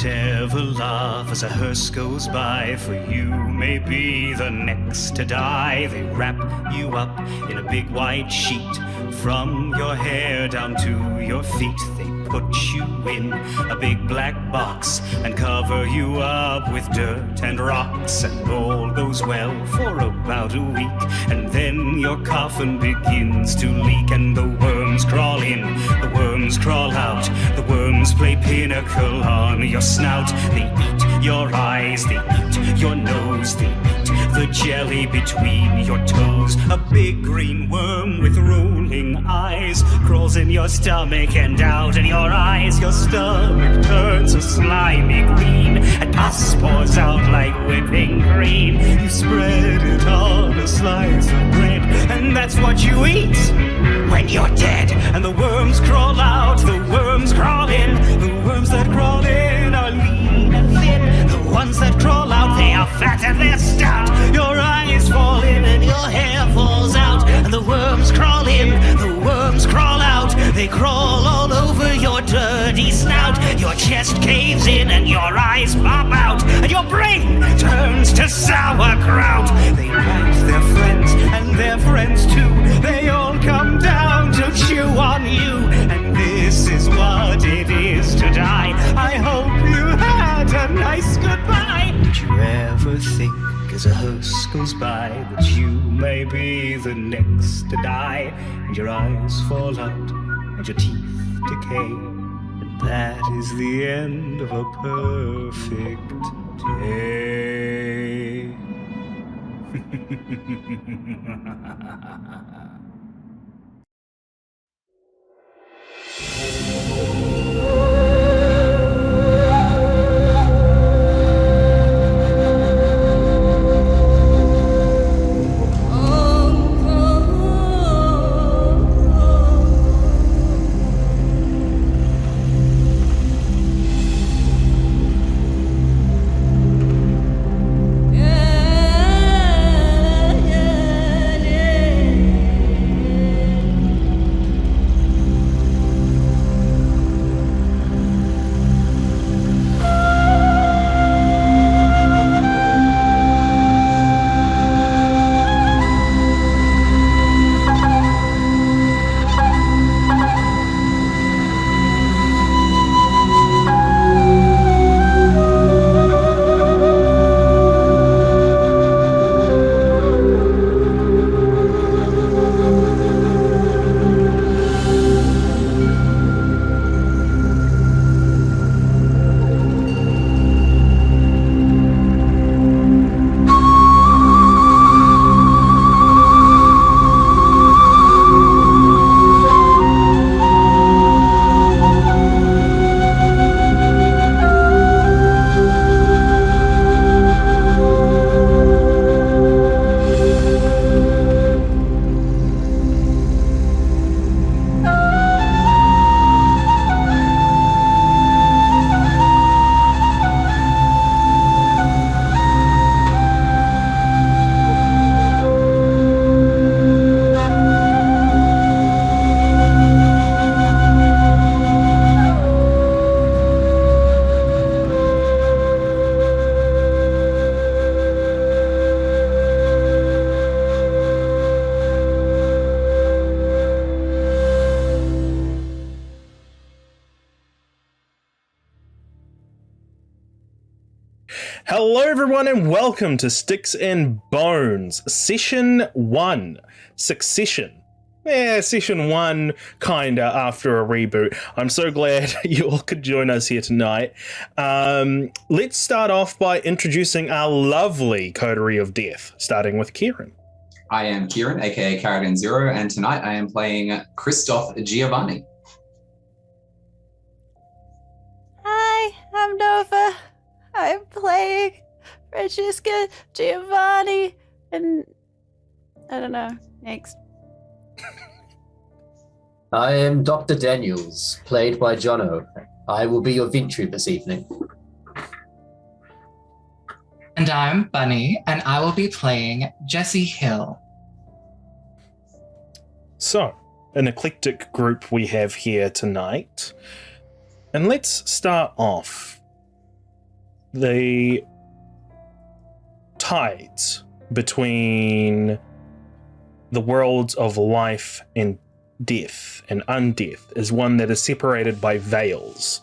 Don't ever laugh as a hearse goes by, for you may be the next to die. They wrap you up in a big white sheet, from your hair down to your feet. They put you in a big black box and cover you up with dirt and rocks. And all goes well for about a week, and then your coffin begins to leak. And the worms crawl in, the worms crawl out, the worms play pinnacle on your snout. They eat your eyes, they eat your nose, they eat the jelly between your toes. A big green worm with rolling eyes crawls in your stomach and out in your eyes. Your stomach turns a slimy green, and pus pours out like whipping cream. You spread it on a slice of bread, and that's what you eat when you're dead. And the worms crawl out, the worms crawl in. The worms that crawl in are lean and thin. The ones that crawl out, they are fat and they're stout. Your eyes fall in and your hair falls out. And the worms crawl in, the worms crawl out. They crawl all over your dirty snout. Your chest caves in and your eyes pop out, and your brain turns to sauerkraut. They bite their friends and their friends too. They all come down to chew on you. And this is what it is to die. I hope you had a nice goodbye. Did you ever think as a hearse goes by that you may be the next to die? And your eyes fall out and your teeth decay, and that is the end of a perfect day. Hello everyone and welcome to Styx Bones, Session 1, Succession. Session 1, kinda, after a reboot. I'm so glad you all could join us here tonight. Let's start off by introducing our lovely coterie of death, starting with Kieran. I am Kieran, aka Carradine Zero, and tonight I am playing Christoph Giovanni. Hi, I'm Nova. I'm playing Francesca Giovanni, and I don't know, next. I am Dr. Daniels, played by Jono. I will be your Vintry this evening. And I'm Bunny, and I will be playing Jessie Hill. So, an eclectic group we have here tonight. And let's start off the tides between the worlds of life and death and undeath is one that is separated by veils.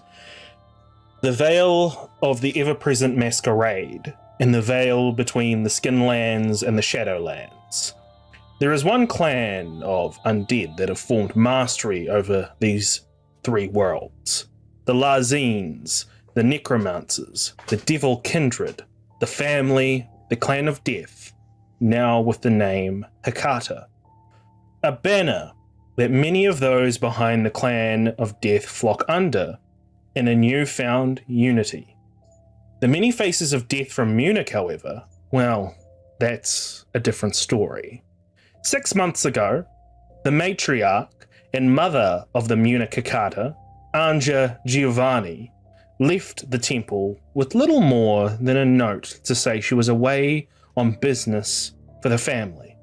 The veil of the ever-present Masquerade and the veil between the Skinlands and the Shadowlands. There is one clan of undead that have formed mastery over these three worlds. The Larzines, the Necromancers, the Devil Kindred, the Family, the Clan of Death, now with the name Hecata. A banner that many of those behind the Clan of Death flock under in a newfound unity. The many faces of death from Munich, however, well, that's a different story. 6 months ago, the matriarch and mother of the Munich Hecata, Anja Giovanni, left the temple with little more than a note to say she was away on business for the family.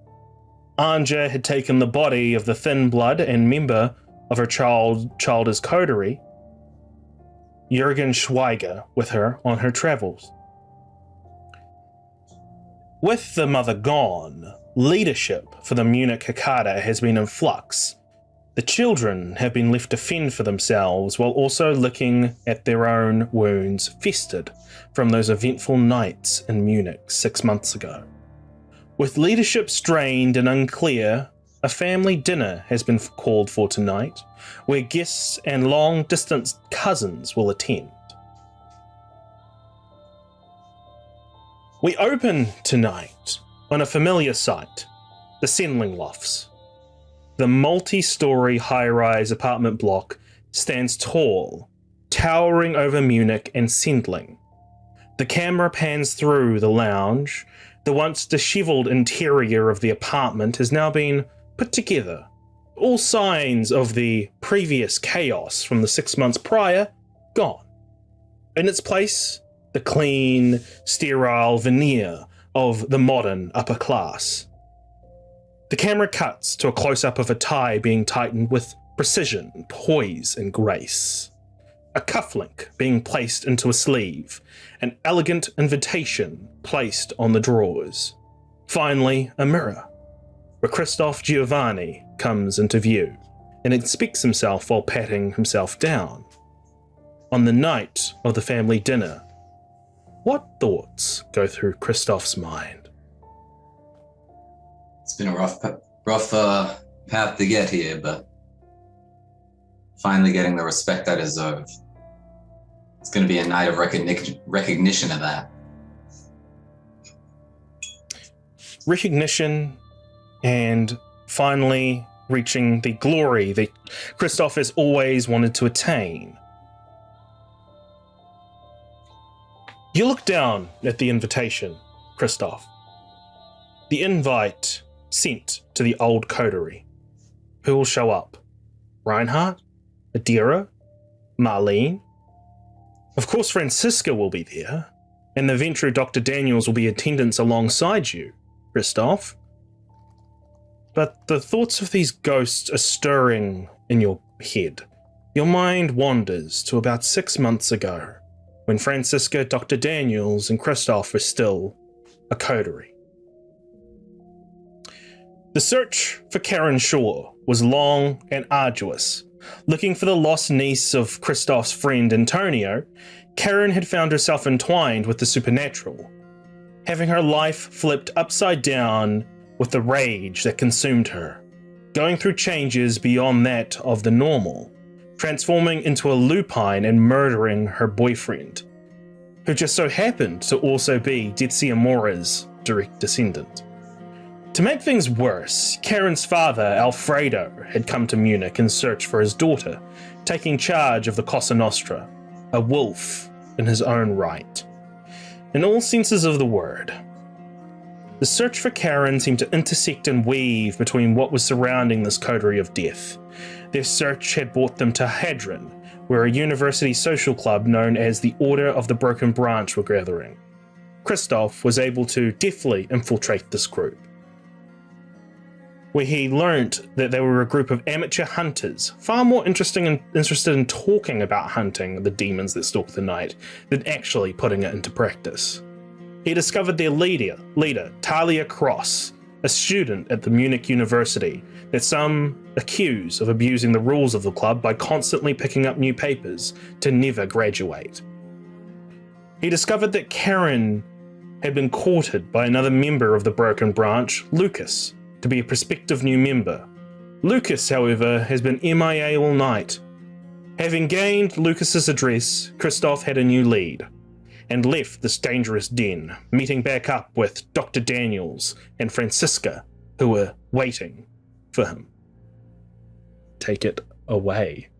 Anja had taken the body of the thin blood and member of her child's coterie, Jürgen Schweiger, with her on her travels. With the mother gone, leadership for the Munich Hecata has been in flux. The children have been left to fend for themselves while also looking at their own wounds festered from those eventful nights in Munich 6 months ago. With leadership strained and unclear, a family dinner has been called for tonight, where guests and long-distance cousins will attend. We open tonight on a familiar sight, the Sendling Lofts. The multi-story high-rise apartment block stands tall, towering over Munich and Sendling. The camera pans through the lounge. The once disheveled interior of the apartment has now been put together. All signs of the previous chaos from the 6 months prior gone. In its place, the clean, sterile veneer of the modern upper class. The camera cuts to a close-up of a tie being tightened with precision, poise, and grace. A cufflink being placed into a sleeve, an elegant invitation placed on the drawers. Finally, a mirror, where Christoph Giovanni comes into view and inspects himself while patting himself down. On the night of the family dinner, what thoughts go through Christoph's mind? It's been a rough path to get here, but finally getting the respect I deserve. It's going to be a night of recognition of that. Recognition and finally reaching the glory that Christoph has always wanted to attain. You look down at the invitation, Christoph. The invite sent to the old coterie. Who will show up? Reinhardt? Adira? Marlene? Of course Francisca will be there, and the Ventru Dr. Daniels will be in attendance alongside you, Christoph. But the thoughts of these ghosts are stirring in your head. Your mind wanders to about 6 months ago, when Francisca, Dr. Daniels, and Christoph were still a coterie. The search for Karen Shaw was long and arduous. Looking for the lost niece of Christoph's friend Antonio, Karen had found herself entwined with the supernatural, having her life flipped upside down with the rage that consumed her, going through changes beyond that of the normal, transforming into a lupine and murdering her boyfriend, who just so happened to also be Detsia Mora's direct descendant. To make things worse, Karen's father, Alfredo, had come to Munich in search for his daughter, taking charge of the Cosa Nostra, a wolf in his own right. In all senses of the word. The search for Karen seemed to intersect and weave between what was surrounding this coterie of death. Their search had brought them to Hadron, where a university social club known as the Order of the Broken Branch were gathering. Christoph was able to deftly infiltrate this group. where he learnt that they were a group of amateur hunters, far more interested in talking about hunting the demons that stalk the night than actually putting it into practice. He discovered their leader, Talia Cross, a student at the Munich University that some accuse of abusing the rules of the club by constantly picking up new papers to never graduate. He discovered that Karen had been courted by another member of the Broken Branch, Lucas, to be a prospective new member. Lucas, however, has been MIA all night. Having gained Lucas's address, Christoph had a new lead and left this dangerous den, meeting back up with Dr. Daniels and Francisca, who were waiting for him. Take it away.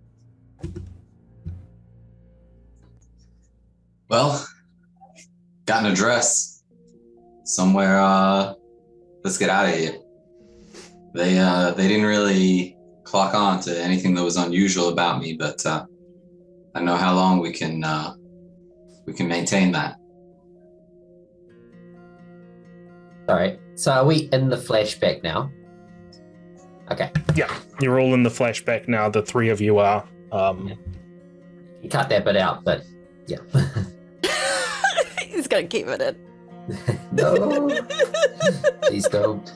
Well, got an address somewhere. Let's get out of here. They didn't really clock on to anything that was unusual about me, but I know how long we can maintain that. Sorry. So are we in the flashback now? Okay. Yeah, you're all in the flashback now. The three of you are. You cut that bit out, but yeah. He's gonna keep it in. No. Please don't.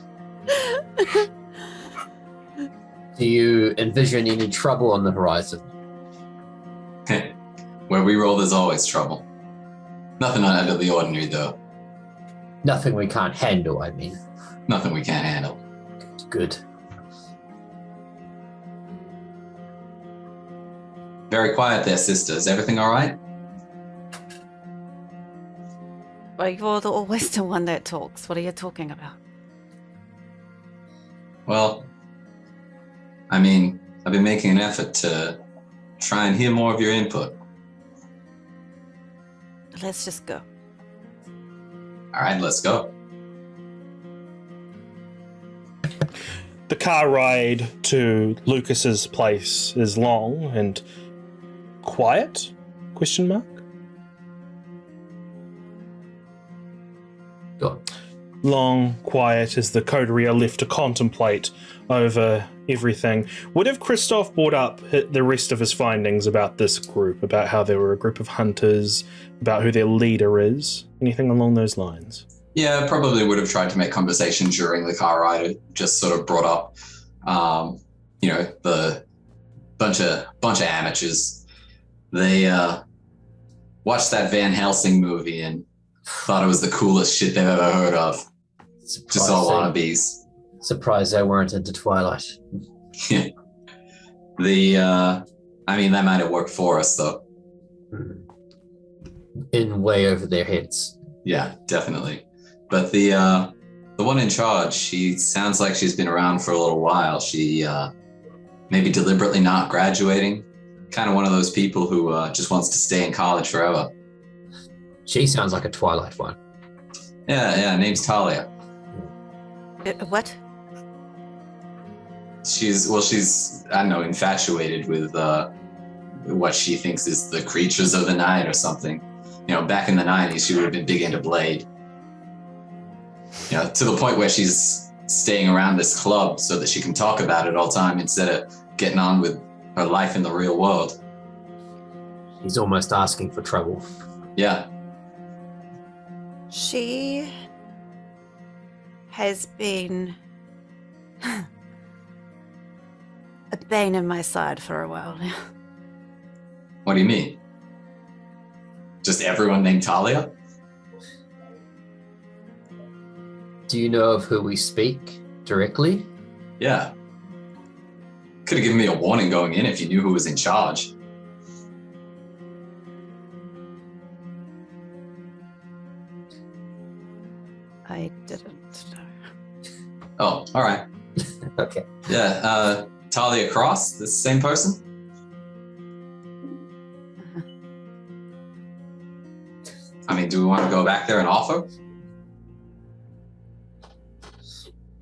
Do you envision any trouble on the horizon? Where we roll, there's always trouble. Nothing out of the ordinary, though. Nothing we can't handle, I mean. Nothing we can't handle. Good. Very quiet there, sister. Is everything all right? Well, you're always the one that talks. What are you talking about? Well, I mean, I've been making an effort to try and hear more of your input. Let's just go. All right, let's go. The car ride to Lucas's place is long and quiet? Question mark? Go on. Long, quiet as the coterie are left to contemplate over everything. What if Christoph brought up the rest of his findings about this group, about how they were a group of hunters, about who their leader is? Anything along those lines? Yeah, probably would have tried to make conversation during the car ride. It just sort of brought up, the bunch of amateurs. They watched that Van Helsing movie and thought it was the coolest shit they've ever heard of. Just all wannabes. Surprised they weren't into Twilight. That might have worked for us, though. In way over their heads. Yeah, definitely. But the one in charge, she sounds like she's been around for a little while. She maybe deliberately not graduating. Kind of one of those people who just wants to stay in college forever. She sounds like a Twilight one. Yeah, name's Talia. What? She's I don't know, infatuated with what she thinks is the creatures of the night or something. You know, back in the 90s, she would have been big into Blade. You know, to the point where she's staying around this club so that she can talk about it all the time instead of getting on with her life in the real world. He's almost asking for trouble. Yeah. She has been a bane in my side for a while now. What do you mean? Just everyone named Talia? Do you know of who we speak directly? Yeah. Could have given me a warning going in if you knew who was in charge. I didn't know. Oh, all right. Okay. Yeah, Talia Cross, the same person? I mean, do we want to go back there and offer?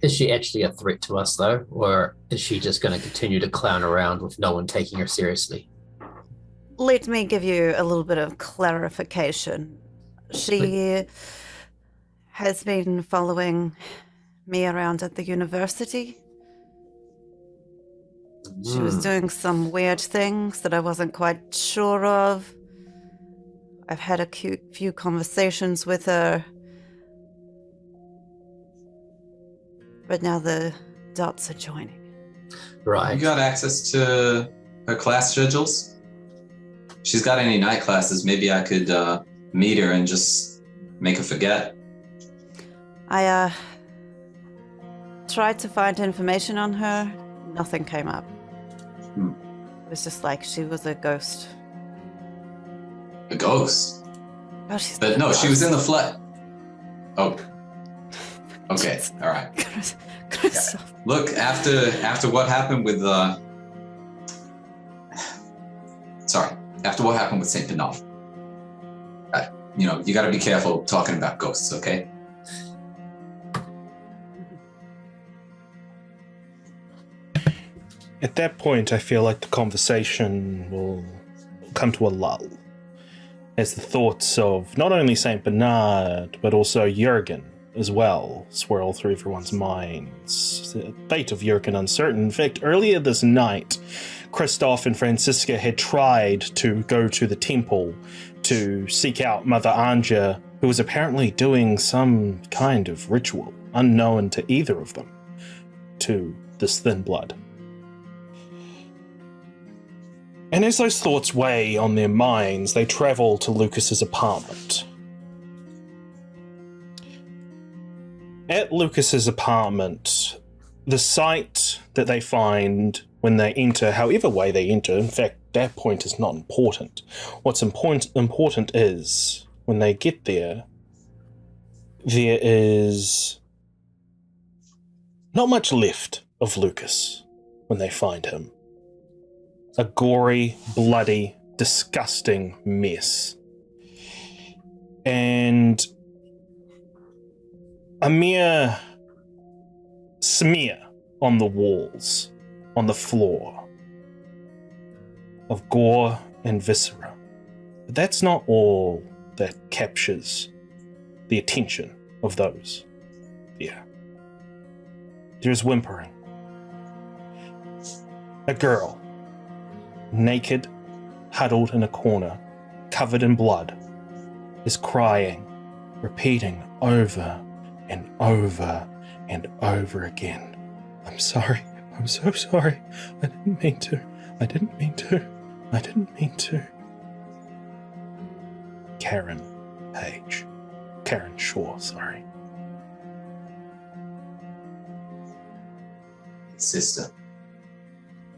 Is she actually a threat to us, though? Or is she just going to continue to clown around with no one taking her seriously? Let me give you a little bit of clarification. She has been following me around at the university. She was doing some weird things that I wasn't quite sure of. I've had a few conversations with her. But now the dots are joining. Right. You got access to her class schedules? If she's got any night classes, maybe I could meet her and just make her forget. I tried to find information on her. Nothing came up. It was just like she was a ghost. A ghost? Oh, she's But no, she was in the flat. Oh. Okay, all right. Look, after what happened with after what happened with Saint Bernard, you got to be careful talking about ghosts, okay? At that point, I feel like the conversation will come to a lull, as the thoughts of not only Saint Bernard, but also Jurgen as well swirl through everyone's minds. The fate of Jurgen uncertain. In fact, earlier this night, Christoph and Franziska had tried to go to the temple to seek out Mother Anja, who was apparently doing some kind of ritual unknown to either of them, to this thin blood. And as those thoughts weigh on their minds, they travel to Lucas's apartment. At Lucas's apartment, the sight that they find when they enter, however way they enter, in fact, that point is not important. What's important is, when they get there, there is not much left of Lucas when they find him. A gory, bloody, disgusting mess. And a mere smear on the walls, on the floor, of gore and viscera. But that's not all that captures the attention of those there. There's whimpering. A girl, naked, huddled in a corner, covered in blood, is crying, repeating over and over and over again. I'm sorry. I'm so sorry. I didn't mean to. I didn't mean to. I didn't mean to. Karen Shaw, sorry. Sister,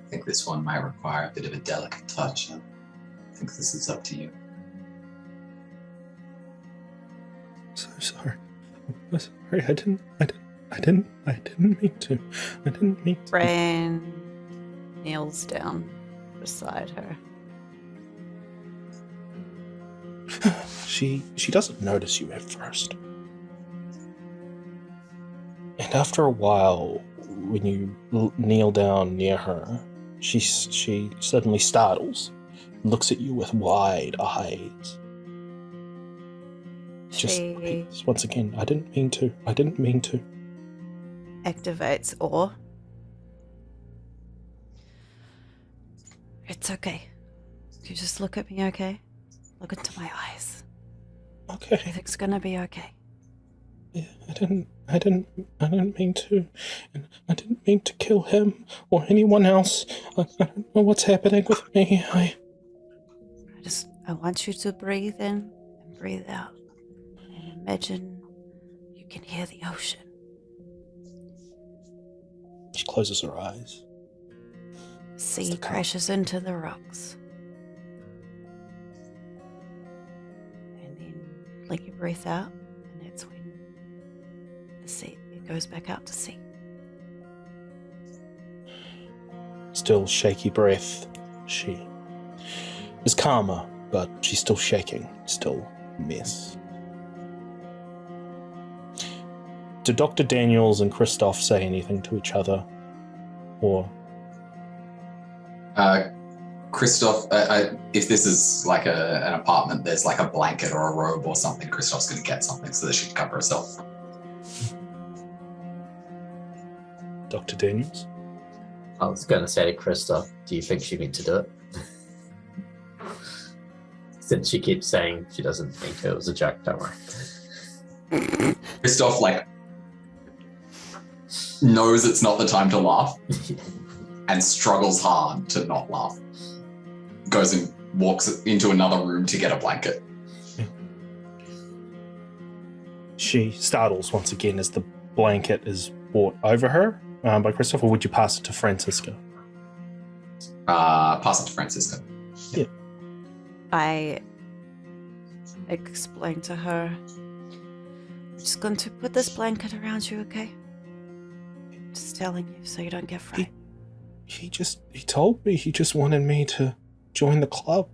I think this one might require a bit of a delicate touch. I think this is up to you. So sorry. I'm sorry. I didn't mean to. I didn't mean to. Brain kneels down beside her. She doesn't notice you at first. And after a while, when you kneel down near her, she suddenly startles, looks at you with wide eyes. Just repeats once again, I didn't mean to. I didn't mean to. Activates awe. It's okay. You just look at me, okay? Look into my eyes. Okay. Everything's gonna be okay. Yeah, I didn't mean to. And I didn't mean to kill him or anyone else. I don't know what's happening with me. I want you to breathe in and breathe out. And imagine you can hear the ocean. She closes her eyes. Sea crashes into the rocks. And then let your breath out, and that's when it goes back out to sea. Still shaky breath. She is calmer, but she's still shaking. Still a mess. Do Dr. Daniels and Christoph say anything to each other? Or... Christoph, if this is like an apartment, there's like a blanket or a robe or something, Christoph's going to get something so that she can cover herself. Dr. Daniels? I was going to say to Kristoff, do you think she meant to do it? Since she keeps saying she doesn't think it was a joke, don't worry. Christoph, knows it's not the time to laugh and struggles hard to not laugh. Goes and walks into another room to get a blanket. She startles once again as the blanket is brought over her by Christoph, or would you pass it to Francisca? Pass it to Francisca. Yeah. I explained to her, I'm just going to put this blanket around you, okay? Just telling you so you don't get frightened. He told me he just wanted me to join the club.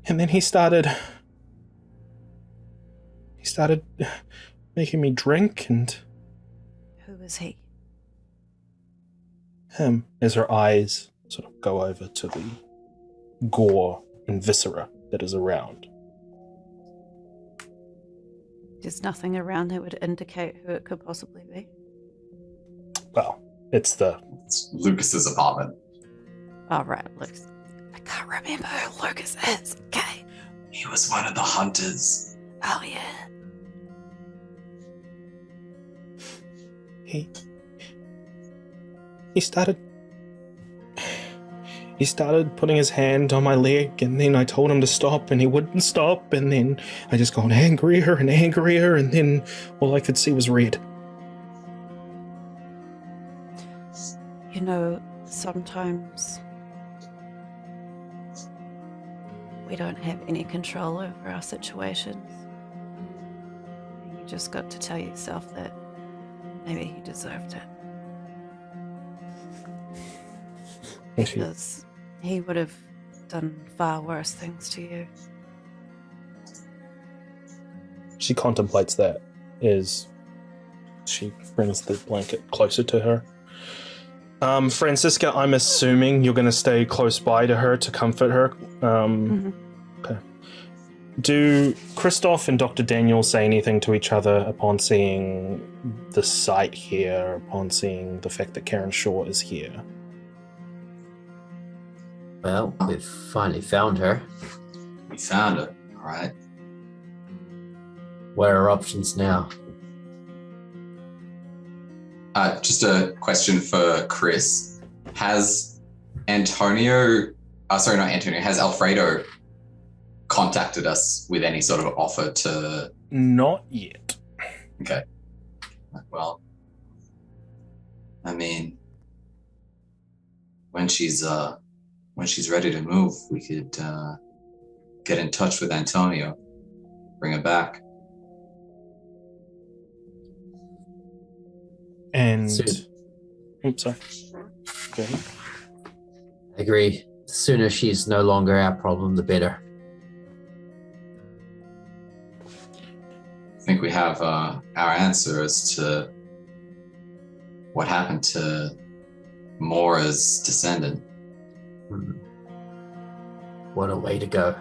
And then he started making me drink, and Who is he? him, as her eyes sort of go over to the gore and viscera that is around. There's nothing around that would indicate who it could possibly be. Well, it's It's Lucas's apartment. Oh, right, Lucas. I can't remember who Lucas is, okay? He was one of the hunters. Oh, yeah. He started putting his hand on my leg, and then I told him to stop, and he wouldn't stop, and then I just got angrier and angrier, and then all I could see was red. You know, sometimes we don't have any control over our situations. You just got to tell yourself that maybe he deserved it. Because he would have done far worse things to you. She contemplates that as she brings the blanket closer to her. Francisca, I'm assuming you're going to stay close by to her to comfort her. Okay. Do Christoph and Dr. Daniel say anything to each other upon seeing the sight here, upon seeing the fact that Karen Shaw is here? Well, we've finally found her. We found her, all right. What are our options now? Just a question for Chris. Has Alfredo contacted us with any sort of offer to... Not yet. Okay. Well, I mean, when she's ready to move, we could get in touch with Antonio, bring her back. And... Soon. Oops, sorry. Go ahead. I agree. The sooner she's no longer our problem, the better. I think we have our answer as to what happened to Mora's descendant. What a way to go.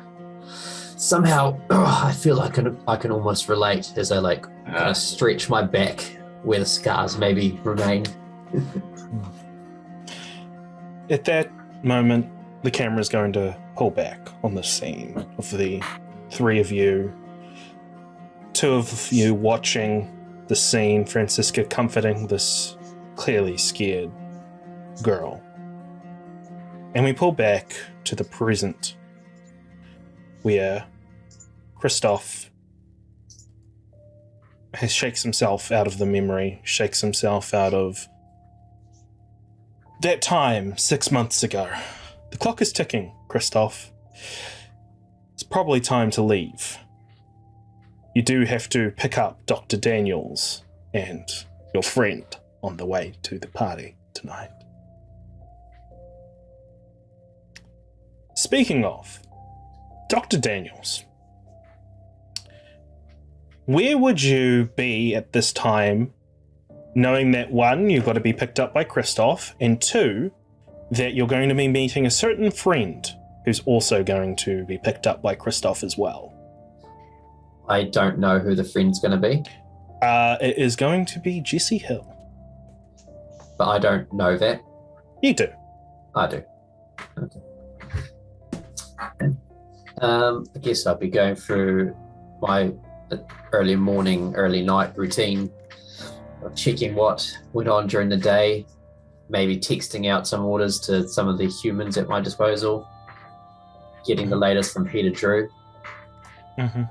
Somehow, I feel like I can almost relate as I kind of stretch my back where the scars maybe remain. At that moment, the camera is going to pull back on the scene of the three of you. Two of you watching the scene, Francisca comforting this clearly scared girl. And we pull back to the present, where Christoph shakes himself out of the memory, shakes himself out of that time 6 months ago. The clock is ticking, Christoph. It's probably time to leave. You do have to pick up Dr. Daniels and your friend on the way to the party tonight. Speaking of, Dr. Daniels, where would you be at this time, knowing that one, you've got to be picked up by Christoph, and two, that you're going to be meeting a certain friend who's also going to be picked up by Christoph as well? I don't know who the friend's going to be. It is going to be Jessie Hill. but I don't know that. You do. I do. Okay. I guess I'll be going through my early morning, early night routine of checking what went on during the day, maybe texting out some orders to some of the humans at my disposal, getting the latest from Peter Drew. Mm-hmm.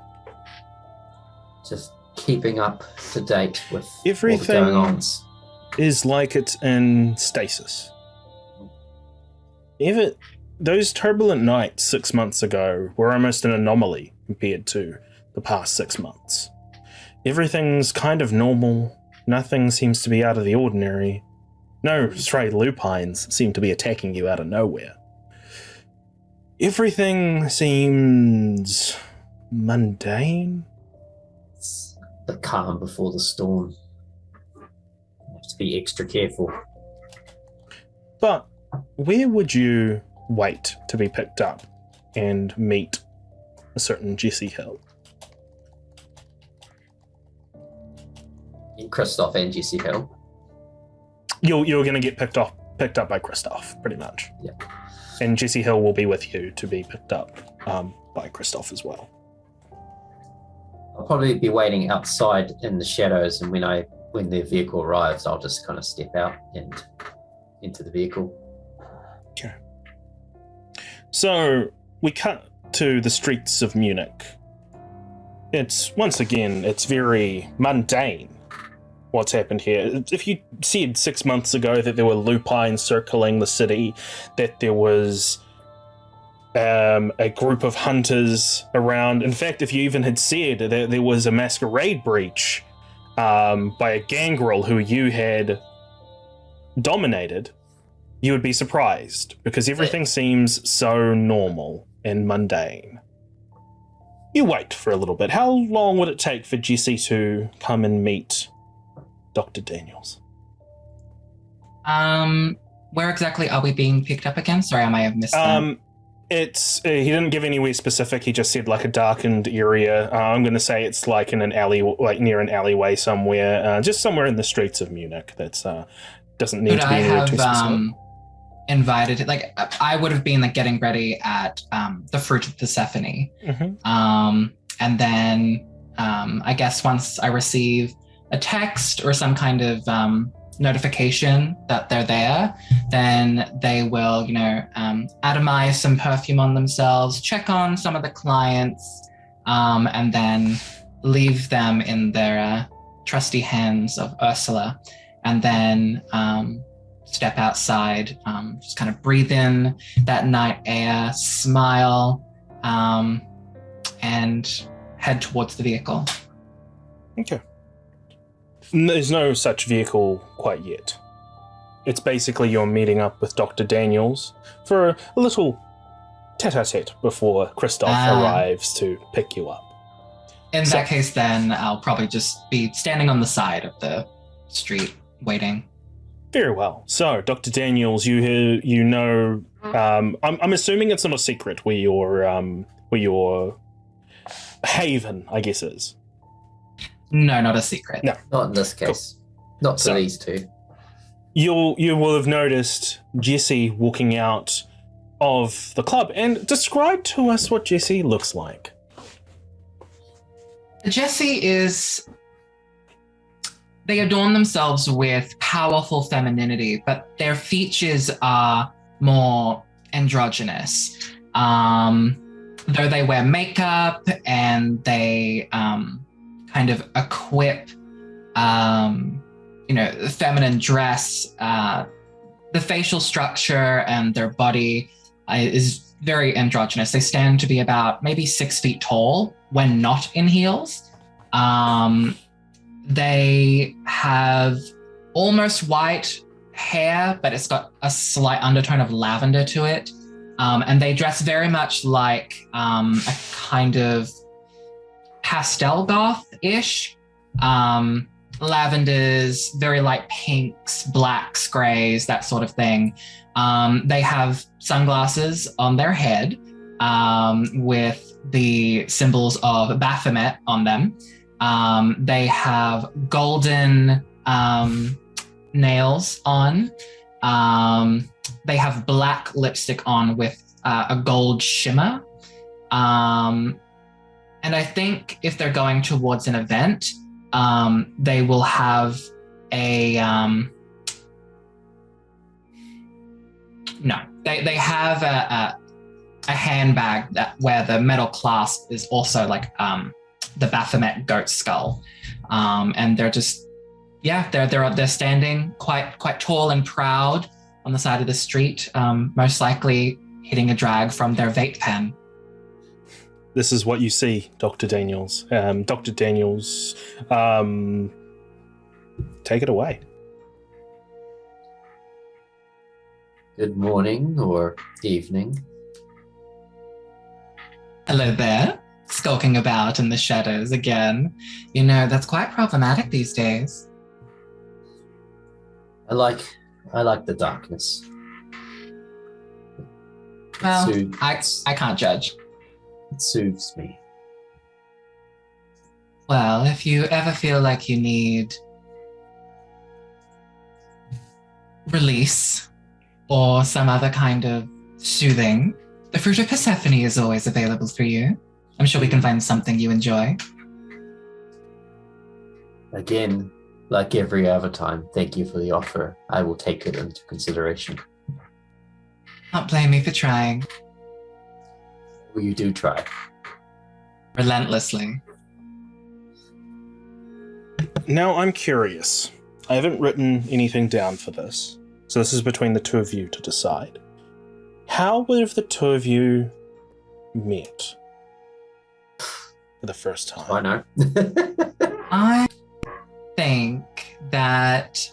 Just keeping up to date with Everything all the going-ons. Is like it's in stasis. Those turbulent nights 6 months ago were almost an anomaly compared to the past 6 months. Everything's kind of normal. Nothing seems to be out of the ordinary. No stray lupines seem to be attacking you out of nowhere. Everything seems mundane. It's the calm before the storm. You have to be extra careful. But where would you wait to be picked up and meet a certain Jesse Hill? Christoph and Jesse Hill. You're going to get picked up by Christoph, pretty much. Yeah. And Jesse Hill will be with you to be picked up by Christoph as well. I'll probably be waiting outside in the shadows, and when their vehicle arrives, I'll just kind of step out and into the vehicle. Okay. So we cut to the streets of Munich. It's very mundane. What's happened here? If you said 6 months ago that there were lupines circling the city, that there was a group of hunters around. In fact, if you even had said that there was a masquerade breach by a gangrel who you had dominated, you would be surprised, because everything seems so normal and mundane. You wait for a little bit. How long would it take for Jesse to come and meet Dr. Daniels? Where exactly are we being picked up again? Sorry, I may have missed that. It's he didn't give anywhere specific. He just said like a darkened area. I'm going to say it's like in an alley, like near an alleyway somewhere, just somewhere in the streets of Munich. That's doesn't need to be anywhere too specific. Invited, like I would have been like getting ready at the Fruit of Persephone, and then I guess once I receive a text or some kind of notification that they're there, then they will, atomize some perfume on themselves, check on some of the clients, and then leave them in their trusty hands of Ursula, and then step outside, just kind of breathe in that night air, smile, and head towards the vehicle. Okay. There's no such vehicle quite yet. It's basically you're meeting up with Dr. Daniels for a little tete-a-tete before Christoph arrives to pick you up. In that case, then I'll probably just be standing on the side of the street waiting. Very well. So, Dr. Daniels, you know, I'm assuming it's not a secret where your haven, I guess, is. No, not a secret. No. Not in this case. Cool. Not to these two. You will have noticed Jesse walking out of the club. And describe to us what Jesse looks like. Jesse is... They adorn themselves with powerful femininity, but their features are more androgynous. Though they wear makeup and they kind of equip, feminine dress, the facial structure and their body is very androgynous. They stand to be about maybe 6 feet tall when not in heels. They have almost white hair, but it's got a slight undertone of lavender to it. And they dress very much like a kind of pastel goth-ish. Lavenders, very light pinks, blacks, grays, that sort of thing. They have sunglasses on their head with the symbols of Baphomet on them. They have golden nails on. They have black lipstick on with a gold shimmer. And I think if they're going towards an event, they will have a... They have a handbag where the metal clasp is also like the Baphomet goat skull. And they're just... they're standing quite tall and proud on the side of the street, most likely hitting a drag from their vape pen. This is what you see, Dr. Daniels. Dr. Daniels, take it away. Good morning or evening. Hello there, skulking about in the shadows again. You know, that's quite problematic these days. I like the darkness. Well, I can't judge. It soothes me. Well, if you ever feel like you need release or some other kind of soothing, the fruit of Persephone is always available for you. I'm sure we can find something you enjoy. Again, like every other time, thank you for the offer. I will take it into consideration. Don't blame me for trying. Well, you do try. Relentlessly. Now I'm curious. I haven't written anything down for this, so this is between the two of you to decide. How would have the two of you met for the first time? I know. I think that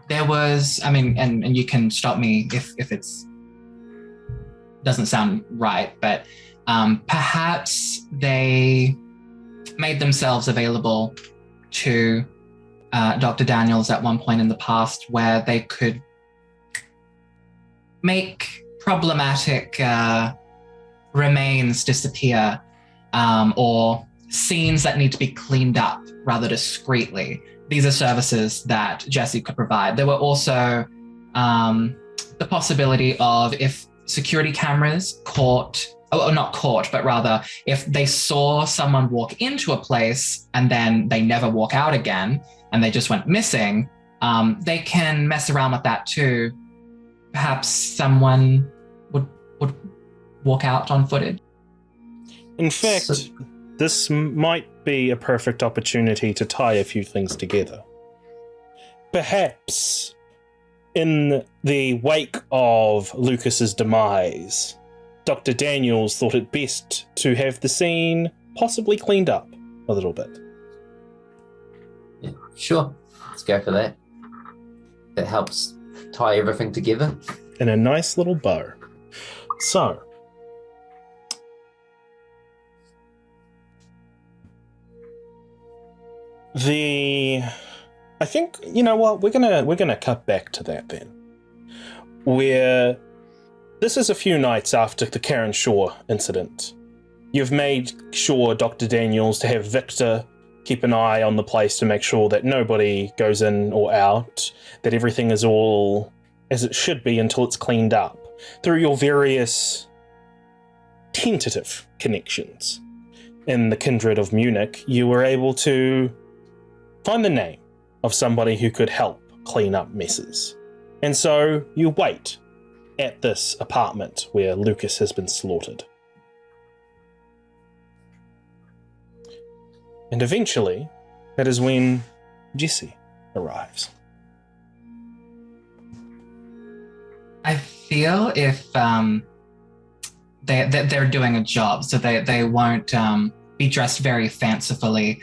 there was, and you can stop me if it's doesn't sound right, but perhaps they made themselves available to Dr. Daniels at one point in the past where they could make problematic remains disappear, or scenes that need to be cleaned up rather discreetly. These are services that Jesse could provide. There were also the possibility of if security cameras not caught, but rather if they saw someone walk into a place and then they never walk out again and they just went missing, they can mess around with that too. Perhaps someone would walk out on footage. In fact, this might be a perfect opportunity to tie a few things together. Perhaps in the wake of Lucas's demise, Dr. Daniels thought it best to have the scene possibly cleaned up a little bit. Yeah, sure, let's go for that. That helps tie everything together. In a nice little bow. So, I think, you know what, we're gonna cut back to that then. Where this is a few nights after the Karen Shaw incident. You've made sure, Dr. Daniels, to have Victor keep an eye on the place to make sure that nobody goes in or out, that everything is all as it should be until it's cleaned up. Through your various tentative connections in the kindred of Munich, you were able to find the name of somebody who could help clean up messes. And so you wait at this apartment where Lucas has been slaughtered. And eventually, that is when Jesse arrives. I feel if they're doing a job, so they won't be dressed very fancifully.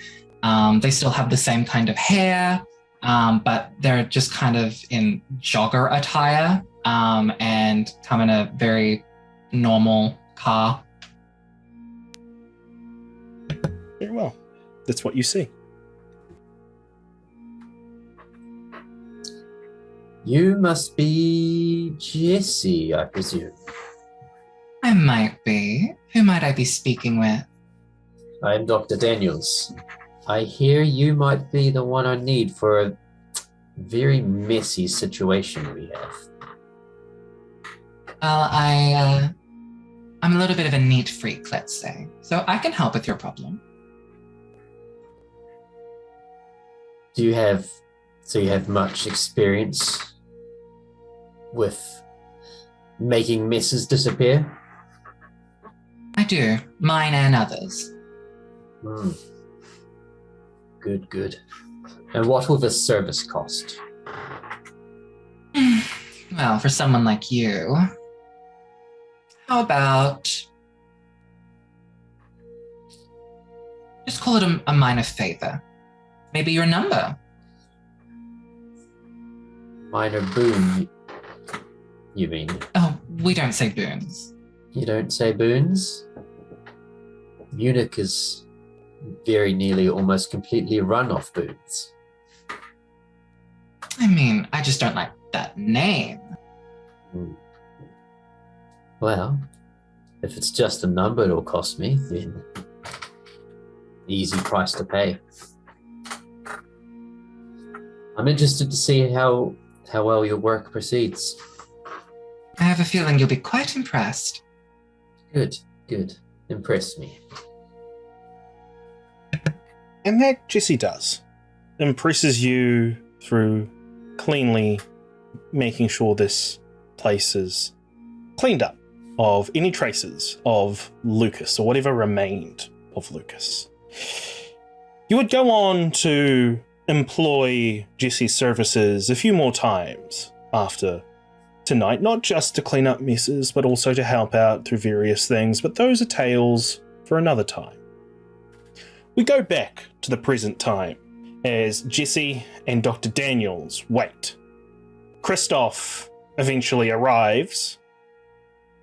They still have the same kind of hair, but they're just kind of in jogger attire, and come in a very normal car. Very well. That's what you see. You must be Jesse, I presume. I might be. Who might I be speaking with? I am Dr. Daniels. I hear you might be the one I need for very messy situation we have. Well, I'm a little bit of a neat freak, let's say, so I can help with your problem. Do you have much experience with making messes disappear? I do, mine and others. Good. And what will this service cost? Well, for someone like you, how about just call it a minor favor? Maybe your number. Minor boon, you mean? Oh, we don't say boons. You don't say boons? Munich is very nearly almost completely run off boons. I mean, I just don't like that name. Well, if it's just a number it'll cost me, then easy price to pay. I'm interested to see how well your work proceeds. I have a feeling you'll be quite impressed. Good. Impress me. And that Jesse does. Impresses you through cleanly making sure this place is cleaned up of any traces of Lucas or whatever remained of Lucas. You would go on to employ Jesse's services a few more times after tonight, not just to clean up messes, but also to help out through various things, but those are tales for another time. We go back to the present time as Jesse and Dr. Daniels wait. Christoph eventually arrives.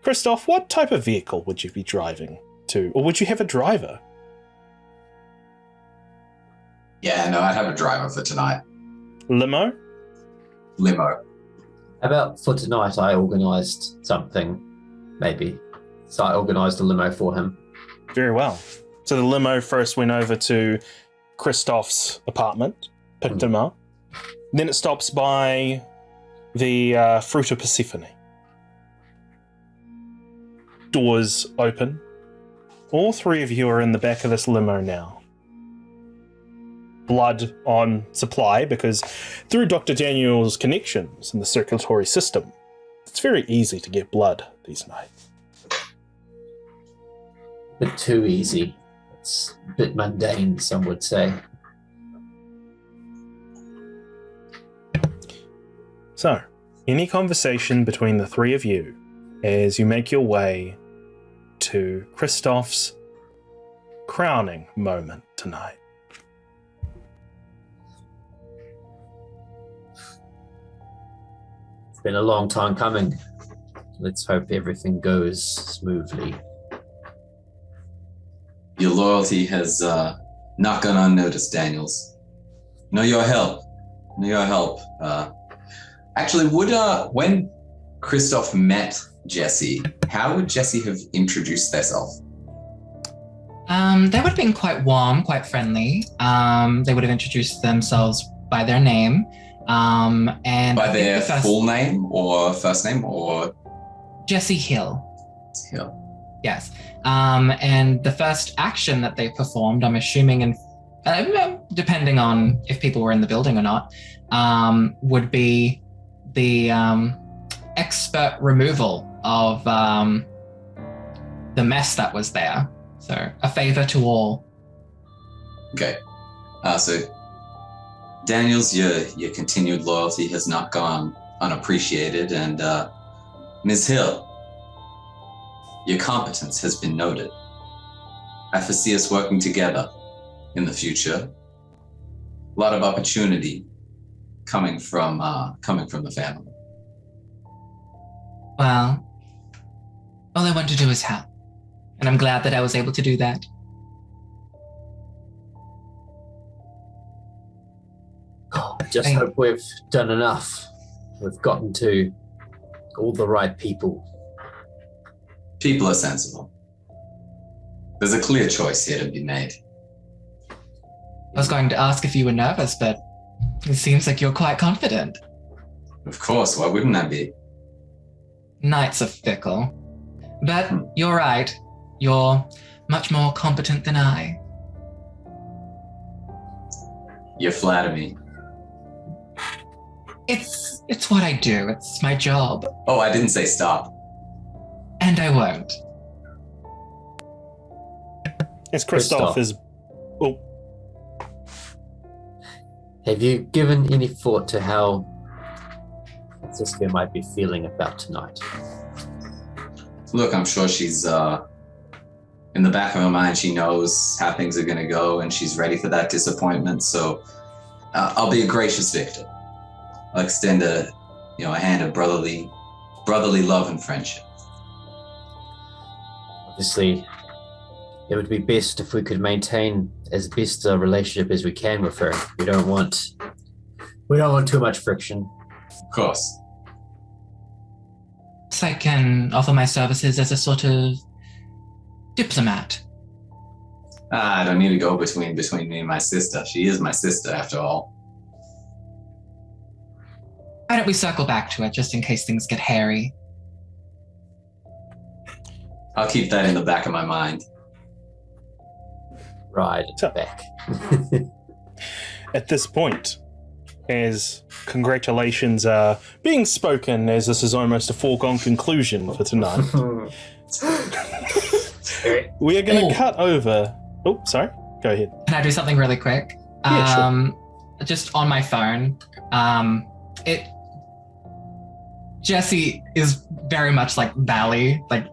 Christoph, what type of vehicle would you be driving to? Or would you have a driver? Yeah, no, I'd have a driver for tonight. Limo? Limo. How about for tonight I organised something, maybe. So I organised a limo for him. Very well. So the limo first went over to Christoph's apartment, picked him up. Then it stops by the Fruit of Persephone. Doors open. All three of you are in the back of this limo now. Blood on supply, because through Dr. Daniel's connections in the circulatory system, it's very easy to get blood these nights. A bit too easy. It's a bit mundane, some would say. So, any conversation between the three of you as you make your way to Christoph's crowning moment tonight? It's been a long time coming. Let's hope everything goes smoothly. Your loyalty has not gone unnoticed, Daniels. Know your help. Actually, when Christoph met Jesse, how would Jesse have introduced themselves? They would have been quite warm, quite friendly. They would have introduced themselves by their name. And By their full name or first name or? Jesse Hill. Hill. Yes. And the first action that they performed, I'm assuming, and depending on if people were in the building or not, would be the expert removal of the mess that was there. So a favor to all. Okay. So Daniels, your continued loyalty has not gone unappreciated, and Ms. Hill, your competence has been noted. I foresee us working together in the future. A lot of opportunity coming from the family. Well, all I want to do is help. And I'm glad that I was able to do that. Just hope we've done enough. We've gotten to all the right people. People are sensible. There's a clear choice here to be made. I was going to ask if you were nervous, but It seems like you're quite confident. Of course, why wouldn't I be? Knights are fickle. But you're right. You're much more competent than I. You flatter me. It's what I do. It's my job. Oh, I didn't say stop. And I won't. As Christoph is... Oh, Have you given any thought to how Francisca might be feeling about tonight? Look, I'm sure she's in the back of her mind, she knows how things are going to go and she's ready for that disappointment. So I'll be a gracious victim. I'll extend a hand of brotherly love and friendship. Obviously, it would be best if we could maintain as best a relationship as we can with her. We don't want too much friction. Of course. So I can offer my services as a sort of diplomat. I don't need to go between me and my sister. She is my sister, after all. Why don't we circle back to it, just in case things get hairy? I'll keep that in the back of my mind. Right So- back. at this point, as congratulations are being spoken, as this is almost a foregone conclusion for tonight, we are going to cut over... Oh, sorry. Go ahead. Can I do something really quick? Yeah, sure. Just on my phone. Jesse is very much like Valley, like,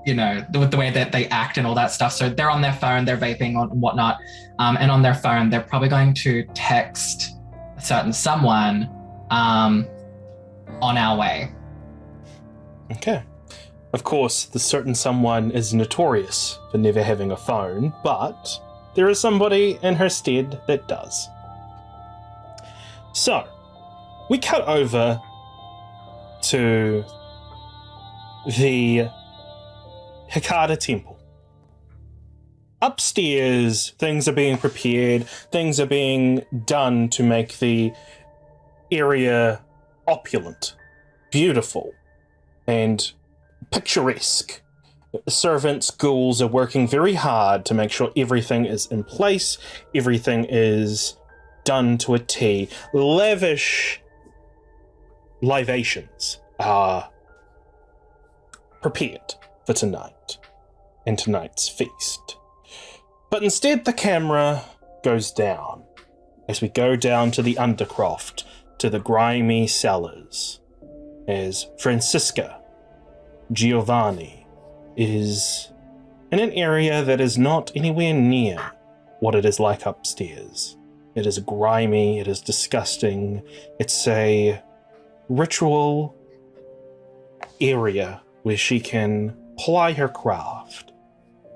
with the way that they act and all that stuff. So they're on their phone, they're vaping and whatnot. And on their phone, they're probably going to text a certain someone on our way. Okay. Of course, the certain someone is notorious for never having a phone, but there is somebody in her stead that does. So, we cut over to the Hecata Temple. Upstairs, things are being prepared, things are being done to make the area opulent, beautiful, and picturesque. The servants, ghouls are working very hard to make sure everything is in place, everything is done to a T. Lavish libations are prepared for tonight and tonight's feast. But instead the camera goes down as we go down to the undercroft, to the grimy cellars, as Francisca Giovanni is in an area that is not anywhere near what it is like upstairs. It is grimy, it is disgusting, it's a ritual area where she can ply her craft.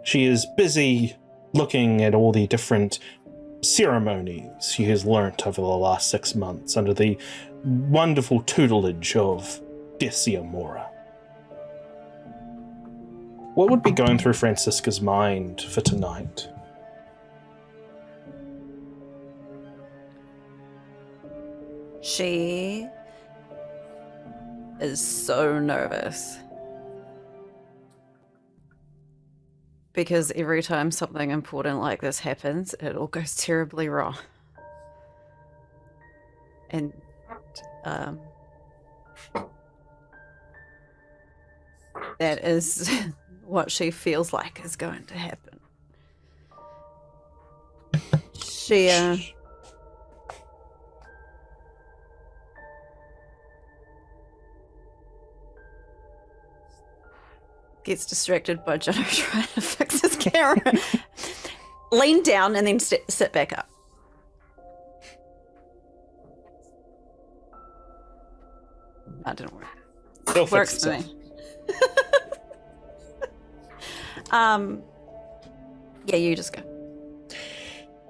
She is busy looking at all the different ceremonies she has learnt over the last 6 months under the wonderful tutelage of Decia Mora. What would be going through Francisca's mind for tonight? She is so nervous. Because every time something important like this happens, it all goes terribly wrong. And that is what she feels like is going to happen. She gets distracted by Jono trying to fix his camera. Lean down and then sit back up. That didn't work. It'll fix Works for itself. me. Yeah, you just go.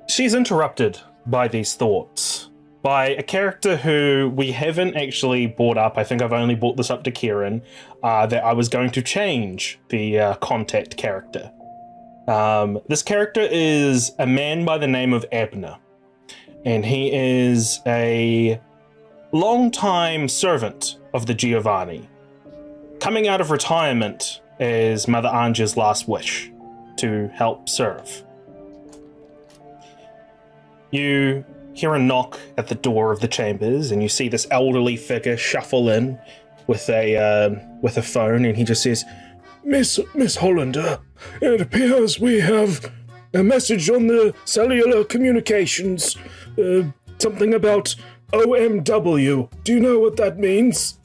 She's interrupted by these thoughts by a character who we haven't actually brought up. I think I've only brought this up to Kieran, that I was going to change the contact character. This character is a man by the name of Abner. and he is a long-time servant of the Giovanni. Coming out of retirement is Mother Anja's last wish, to help serve. You hear a knock at the door of the chambers, and you see this elderly figure shuffle in with a phone, and he just says, Miss Hollander, it appears we have a message on the cellular communications. Something about OMW. Do you know what that means?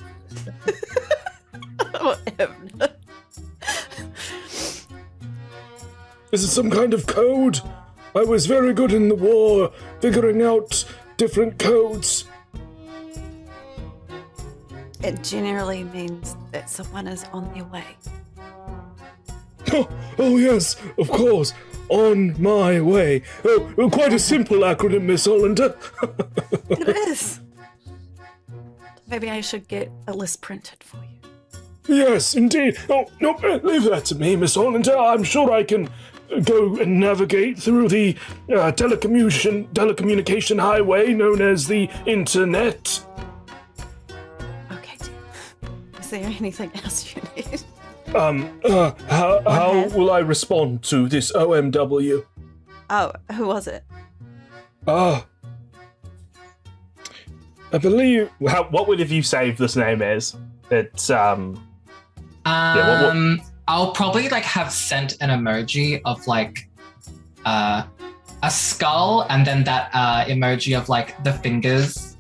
Is it some kind of code? I was very good in the war, figuring out different codes. It generally means that someone is on their way. Oh yes, of course. On my way. Oh, quite a simple acronym, Miss Hollander. It is. Maybe I should get a list printed for you. Yes, indeed. Oh, no, leave that to me, Miss Hollander. I'm sure I can go and navigate through the telecommunication highway known as the internet. Okay, dear. Is there anything else you need? How will I respond to this OMW? Oh, who was it? I believe. What would you say if this name is? It's I'll probably have sent an emoji of a skull and then that emoji of the fingers.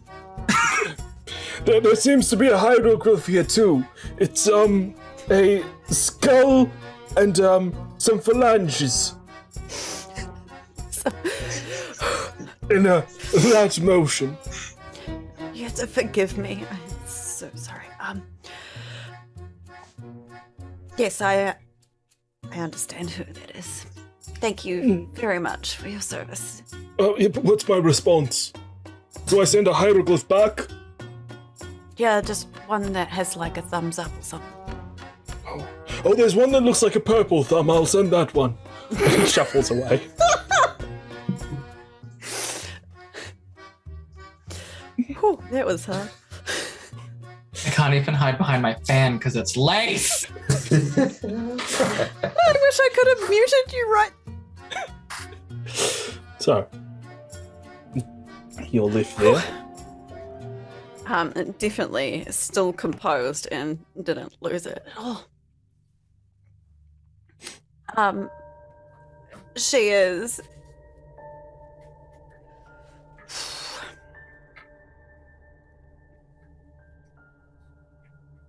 There seems to be a hieroglyph here too. It's a skull and some phalanges in a large motion. You have to forgive me. I'm so sorry. Yes, I understand who that is. Thank you very much for your service. Yeah, but what's my response? Do I send a hieroglyph back? Yeah, just one that has a thumbs up or something. Oh, there's one that looks like a purple thumb. I'll send that one. He shuffles away. Whew, that was hard. I can't even hide behind my fan because it's lace. I wish I could have muted you right. So, you'll live there. Definitely still composed and didn't lose it at all. She is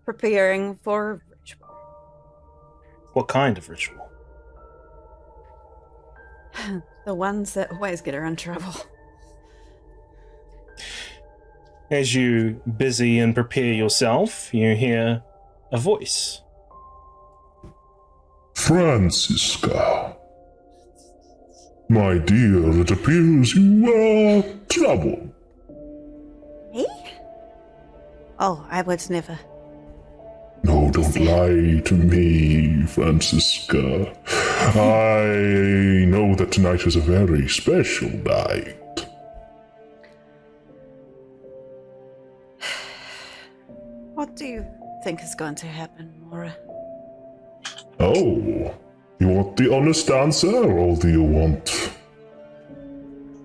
preparing for a ritual. What kind of ritual? The ones that always get her in trouble. As you busy and prepare yourself, you hear a voice. Francisca, my dear, it appears you are troubled. Me? Oh, I would never. No, don't lie to me, Francisca. I know that tonight is a very special night. What do you think is going to happen, Mora? Oh, you want the honest answer, or do you want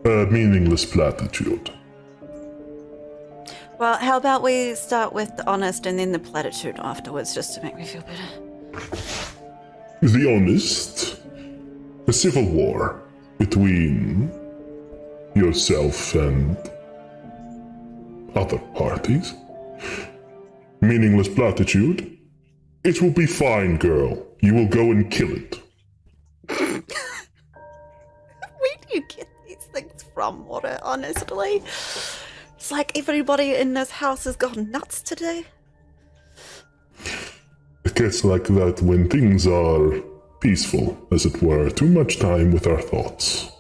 a meaningless platitude? Well, how about we start with the honest and then the platitude afterwards, just to make me feel better. The honest, a civil war between yourself and other parties. Meaningless platitude. It will be fine, girl. You will go and kill it. Where do you get these things from, Mora, honestly? It's like everybody in this house has gone nuts today. It gets like that when things are peaceful, as it were. Too much time with our thoughts.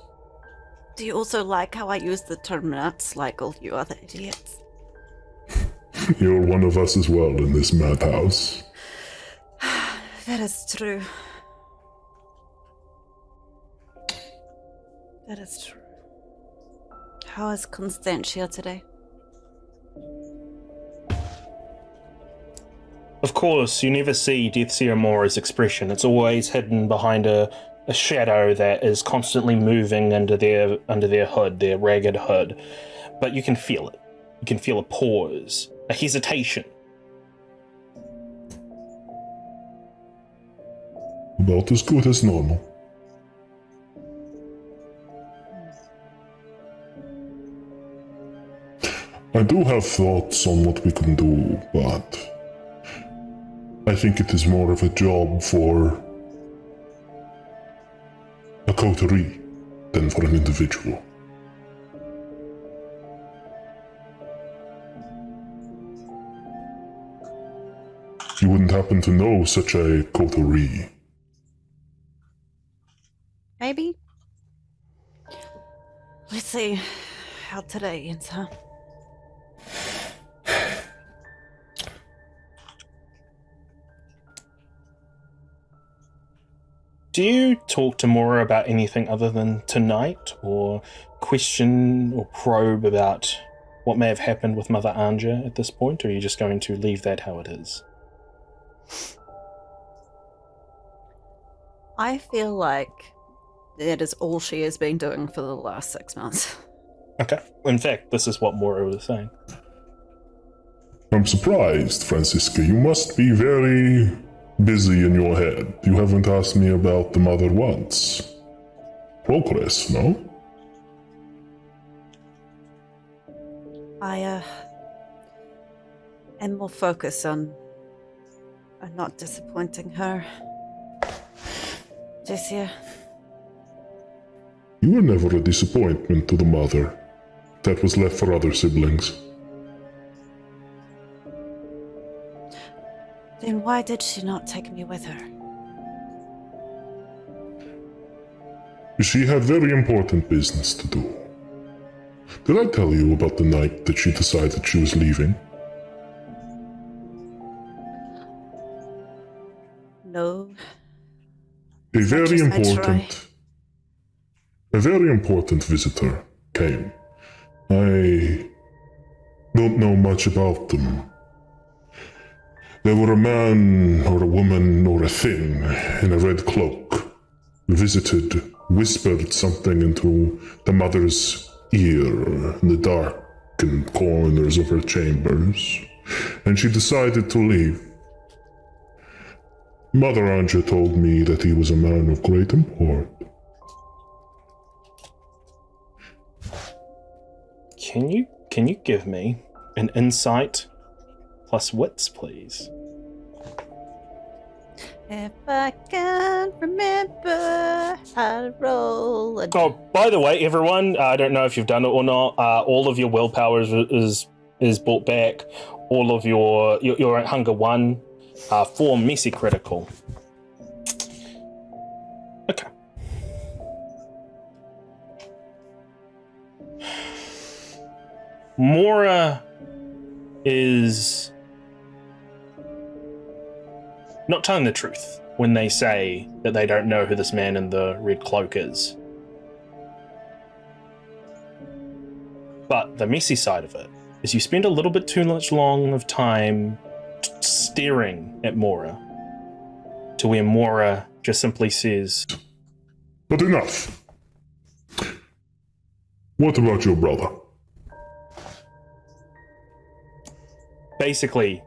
Do you also like how I use the term nuts like all you other idiots? You're one of us as well in this madhouse. That is true. That is true. How is Constantia today? Of course, you never see Deathseer Mora's expression. It's always hidden behind a shadow that is constantly moving under their hood, their ragged hood. But you can feel it. You can feel a pause, a hesitation. About as good as normal. I do have thoughts on what we can do, but I think it is more of a job for a coterie than for an individual. You wouldn't happen to know such a coterie? Maybe. Let's see how today ends, huh? Do you talk to Mora about anything other than tonight, or question or probe about what may have happened with Mother Anja at this point, or are you just going to leave that how it is? I feel like that is all she has been doing for the last 6 months. Okay. In fact, this is what Mora was saying. I'm surprised, Francisca. You must be very busy in your head. You haven't asked me about the mother once. Progress, no? I am more focused on not disappointing her. Jessia. You were never a disappointment to the mother. That was left for other siblings. Then why did she not take me with her? She had very important business to do. Did I tell you about the night that she decided she was leaving? No. A very just I try. important visitor came. I don't know much about them. They were a man or a woman or a thing in a red cloak. Visited, whispered something into the mother's ear in the darkened corners of her chambers, and she decided to leave. Mother Anja told me that he was a man of great import. Can you give me an insight plus wits, please? If I can remember how to roll. Oh, by the way, everyone, I don't know if you've done it or not. All of your willpower is brought back. All of your at hunger 1 for messy critical. Okay. Mora is not telling the truth when they say that they don't know who this man in the red cloak is. But the messy side of it is you spend a little bit too much long of time staring at Mora to where Mora just simply says, But enough. What about your brother? basically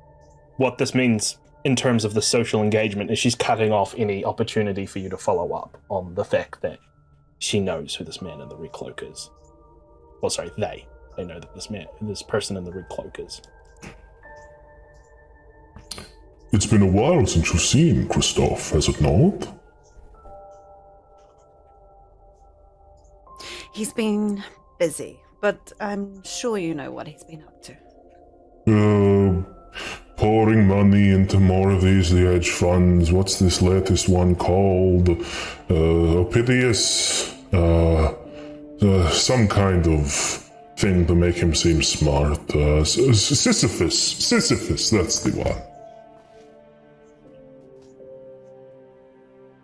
what this means in terms of the social engagement is she's cutting off any opportunity for you to follow up on the fact that she knows who this man in the red cloak is. Well, sorry, they know that this person in the red cloak is. It's been a while since you've seen Christoph, has it not? He's been busy, but I'm sure you know what he's been up to. Pouring money into more of these hedge funds. What's this latest one called? Opidius? Some kind of thing to make him seem smart. Sisyphus, that's the one.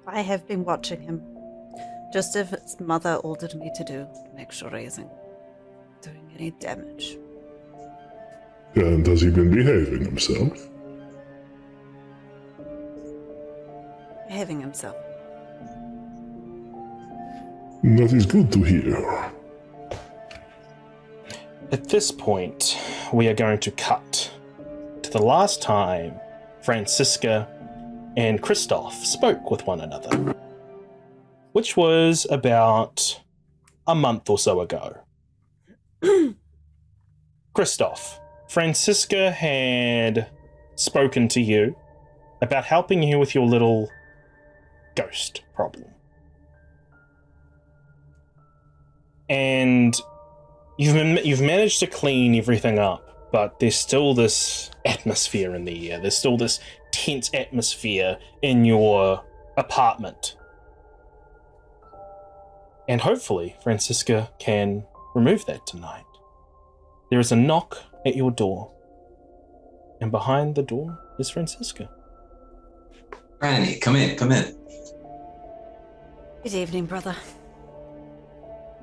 I have been watching him. Just as his mother ordered me to do, to make sure he isn't any damage. And has he been behaving himself? Behaving himself. That is good to hear. At this point, we are going to cut to the last time Francisca and Christoph spoke with one another, which was about a month or so ago. Christoph, Francisca had spoken to you about helping you with your little ghost problem. And you've managed to clean everything up, but there's still this atmosphere in the air. There's still this tense atmosphere in your apartment. And hopefully Francisca can remove that tonight. There is a knock at your door, and behind the door is Francisca. Granny, come in, come in. Good evening, brother.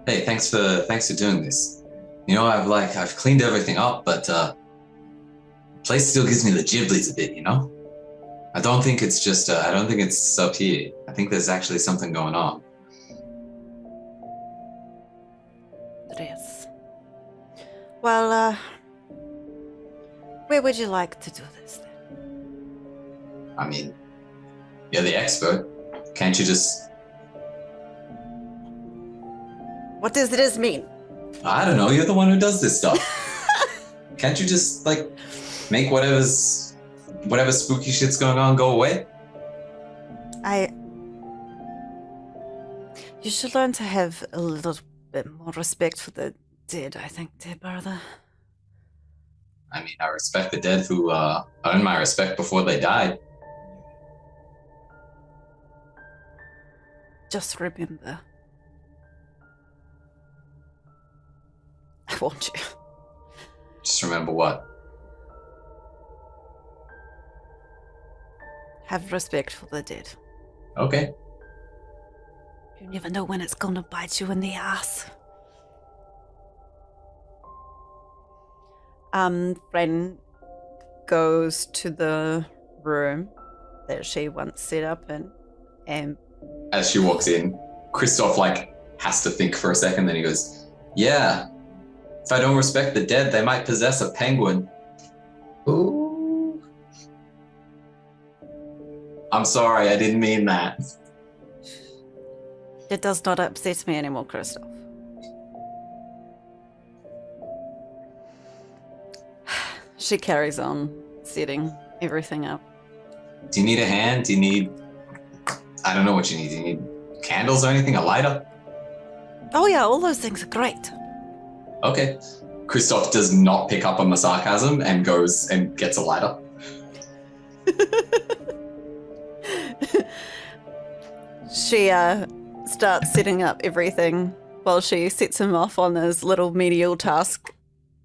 Hey, thanks for doing this. You know, I've cleaned everything up, but the place still gives me the giblies a bit, you know? I don't think it's just I don't think it's up here. I think there's actually something going on. There is. Well, where would you like to do this then? I mean, you're the expert. Can't you just... What does this mean? I don't know, you're the one who does this stuff. Can't you just, like, make whatever spooky shit's going on go away? You should learn to have a little bit more respect for the dead, I think, dear brother. I mean, I respect the dead who earned my respect before they died. Just remember. I want you. Just remember what? Have respect for the dead. Okay. You never know when it's gonna bite you in the ass. Friend goes to the room that she once set up in, and As she walks in, Christoph, like, has to think for a second, then he goes, yeah, if I don't respect the dead, they might possess a penguin. Ooh. I'm sorry, I didn't mean that. it does not upset me anymore, Christoph. She carries on, setting everything up. Do you need a hand? Do you need... I don't know what you need. Do you need candles or anything? A lighter? Oh yeah, all those things are great. Okay. Christoph does not pick up on the sarcasm and goes and gets a lighter. She starts setting up everything while she sets him off on his little menial task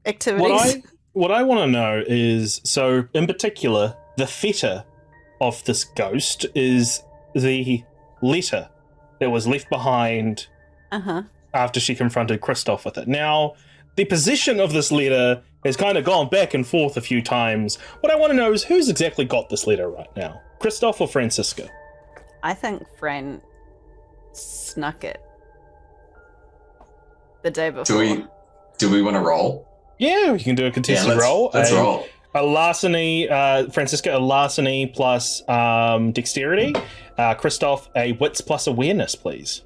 activities. What I want to know is, so in particular, the fetter of this ghost is the letter that was left behind after she confronted Christoph with it. Now, the position of this letter has kind of gone back and forth a few times. What I want to know is who's exactly got this letter right now? Christoph or Francisca? I think Fran snuck it the day before. Do we want to roll? Yeah, you can do a contested roll. Let's roll. A larceny, Francisca, a larceny plus dexterity. Christoph, a wits plus awareness, please.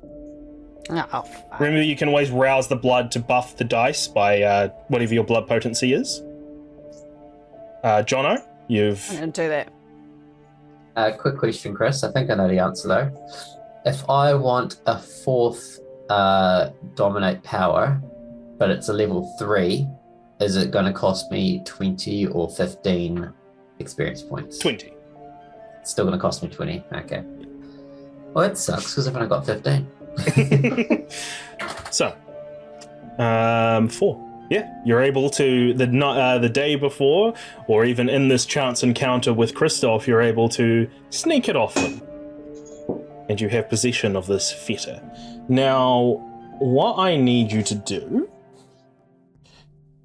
Oh, fuck. Remember, you can always rouse the blood to buff the dice by whatever your blood potency is. Jono, I'm gonna do that. Quick question, Chris. I think I know the answer though. If I want a fourth dominate power, but it's a level 3, is it going to cost me 20 or 15 experience points? 20. It's still going to cost me 20. Okay. Well, it sucks because I've only got 15. So, 4. Yeah, you're able to, the day before, or even in this chance encounter with Christoph, you're able to sneak it off them. And you have possession of this fetter. Now, what I need you to do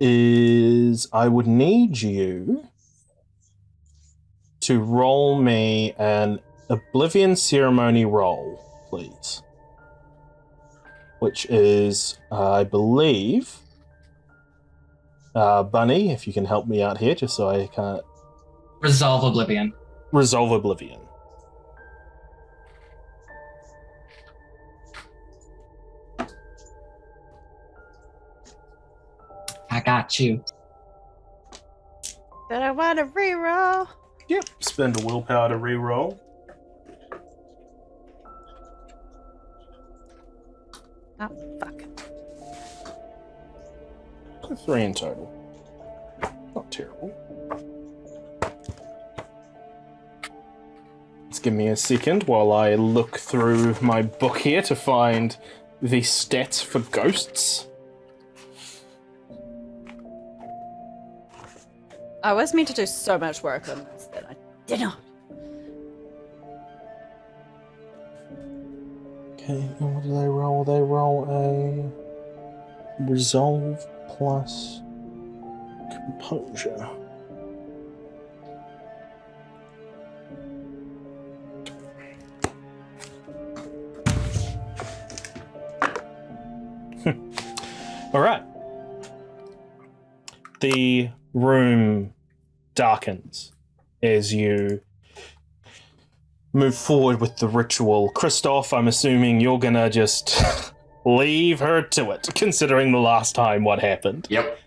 is I would need you to roll me an Oblivion Ceremony roll, please. Which is, I believe, Bunny, if you can help me out here, just so I can't... Resolve Oblivion. Resolve Oblivion. I got you. But I want to reroll. Yep, spend a willpower to reroll. Oh, fuck. 3 in total. Not terrible. Just give me a second while I look through my book here to find the stats for ghosts. I was meant to do so much work on this that I did not. Okay, and what do they roll? They roll a resolve plus composure. All right. The room darkens as you move forward with the ritual. Christoph, I'm assuming you're gonna just leave her to it, considering the last time what happened. Yep.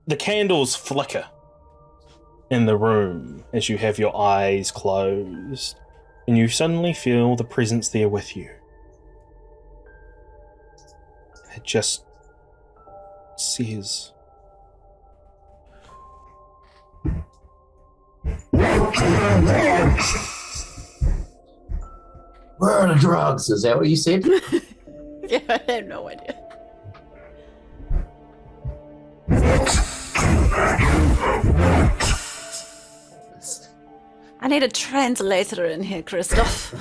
The candles flicker in the room as you have your eyes closed, and you suddenly feel the presence there with you. It just says, "Where are the drugs?" Is that what you said? Yeah, I have no idea. I need a translator in here, Christoph.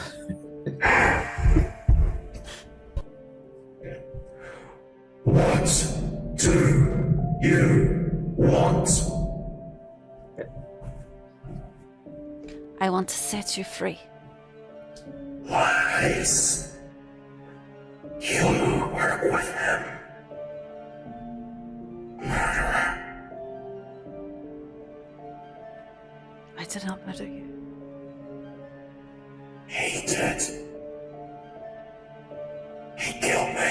What do you want? I want to set you free. Lies. You work with him. Murderer. I did not murder you. He did. He killed me.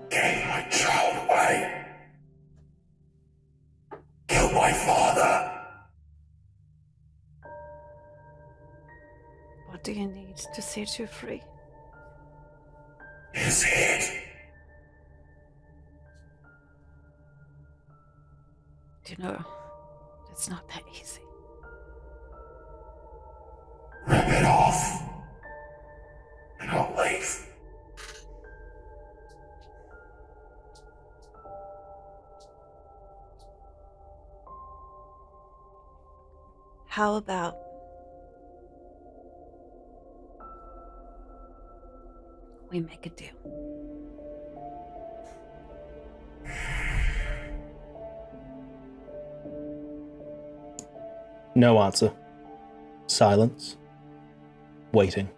Gave my child away. Killed my father. What do you need to set you free? His head. Do you know, it's not that easy. Rip it off. And I'll leave. How about we make a deal? no answer. Silence. Waiting.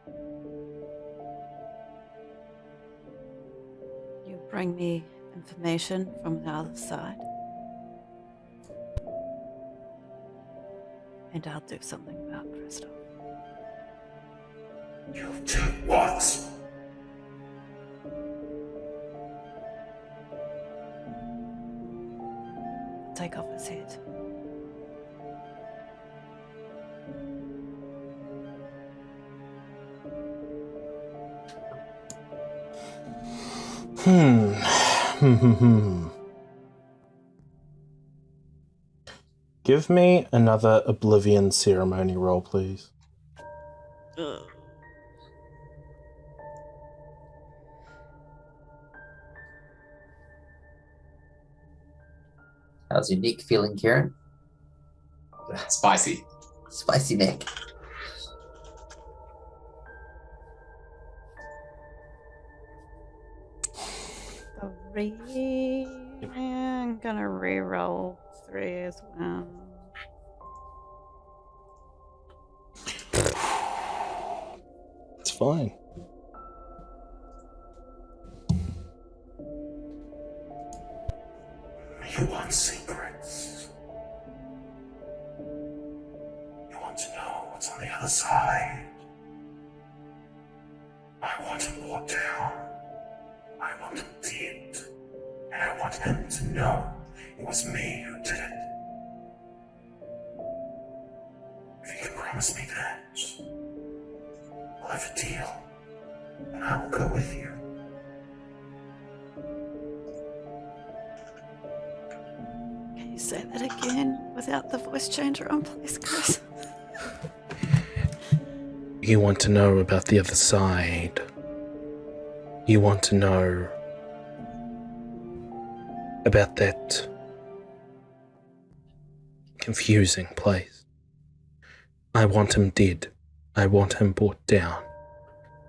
You bring me information from the other side, and I'll do something about Christoph. You do what? Take off his head. Give me another Oblivion Ceremony roll, please. How's your neck feeling, Kieran? Spicy. Spicy neck. I'm gonna re-roll 3 as well. It's fine. You want secrets. You want to know what's on the other side. I want him brought down. I want him dead. And I want him to know it was me who did it. If you can promise me that, we'll have a deal. And I will go with you. Can you say that again without the voice changer on, please, Chris? You want to know about the other side. You want to know about that confusing place. I want him dead. I want him brought down.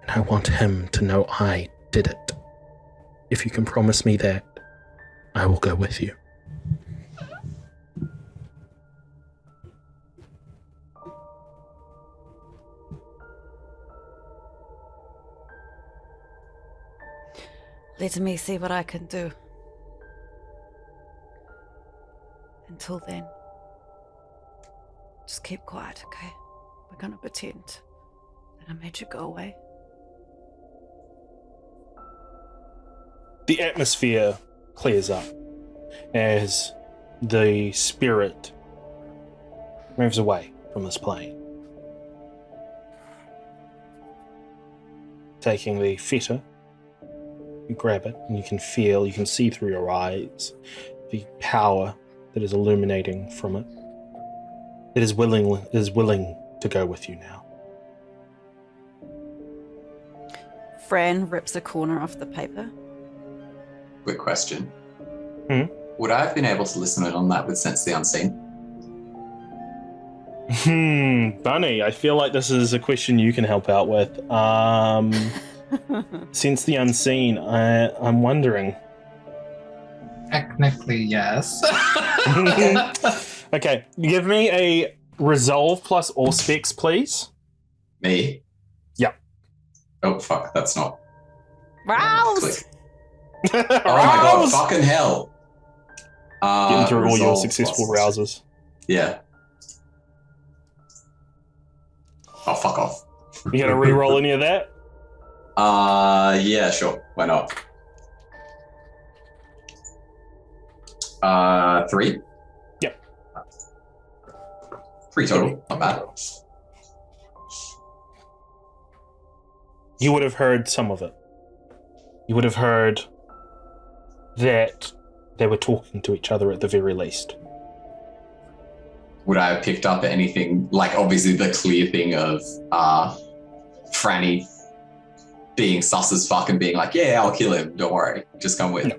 And I want him to know I did it. If you can promise me that, I will go with you. Let me see what I can do. Until then, just keep quiet, okay? We're gonna pretend that I made you go away. The atmosphere clears up as the spirit moves away from this plane, taking the fetter. You grab it and you can see through your eyes the power that is illuminating from it. It is willing to go with you now. Fran rips a corner off the paper. Quick question. Hmm? Would I have been able to listen in on that with Sense the Unseen? Bunny, I feel like this is a question you can help out with. Since the Unseen, I'm wondering. Technically, yes. Okay, give me a resolve plus Auspex, please. Me? Yep. Oh, fuck, that's not. Rouse! Click. Oh my god, fucking hell. Getting through all your resolve successful plus- rousers. Yeah. Oh, fuck off. You gonna re-roll any of that? Yeah, sure. Why not? 3? Yep. 3 total. Not bad. You would have heard some of it. You would have heard that they were talking to each other at the very least. Would I have picked up anything, like obviously the clear thing of Franny being sus as fuck and being like, yeah, I'll kill him, don't worry, just come with. No.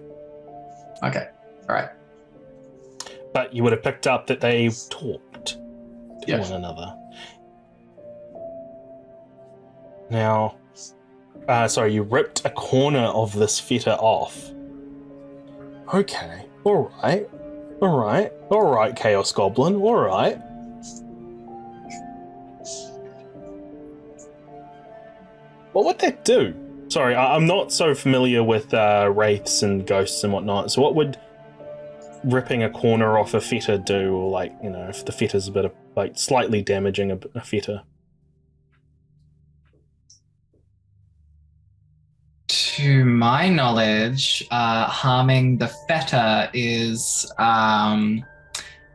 Okay, all right. But you would have picked up that they talked to Yeah. one another. Now, sorry, you ripped a corner of this fetter off. Okay, alright, Chaos Goblin, alright. What would that do? Sorry, I'm not so familiar with wraiths and ghosts and whatnot, so what would ripping a corner off a fetter do? Or like, you know, if the fetter's a bit of, like, slightly damaging a fetter? To my knowledge, harming the fetter is